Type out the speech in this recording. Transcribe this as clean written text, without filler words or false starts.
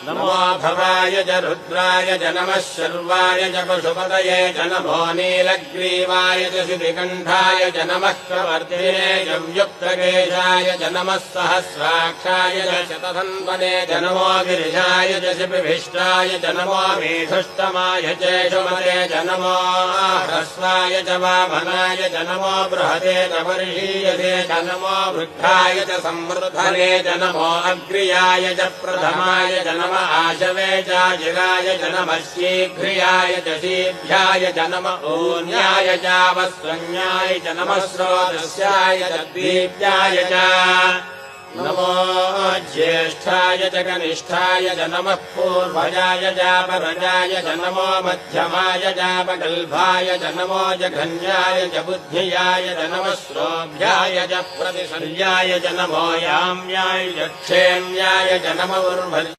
नमो भवाय च रुद्राय च नमः शर्वाय च पशुपतये च नमो नीलग्रीवाय च शितिकण्ठाय च नमः प्रवर्तिने च व्युक्तकेशाय च नमः सहस्राक्षाय च शतधन्वने च नमो गिरिशाय च शिपिभिष्टाय च नमो मीढुष्टमाय च शुमते च नमो ह्रस्वाय च वामनाय च नमो बृहते च वर्षीयसे च नमो वृद्धाय च संवृद्धने च नमो अग्र्याय च प्रथमाय च नमः आशवे च जिगाय च नमः शीघ्रियाय च शीभ्याय च नमः ऊन्याय च वस्वन्याय च नमः स्रोतस्याय च दीप्याय च नमो ज्येष्ठाय च कनिष्ठाय च नमः पूर्वजाय च परजाय च नमो मध्यमाय च पगल्भाय च नमो जघन्याय च बुद्धियाय च नमः श्रोभ्याय च प्रतिशल्याय च नमो याम्याय च क्षेम्याय च नमो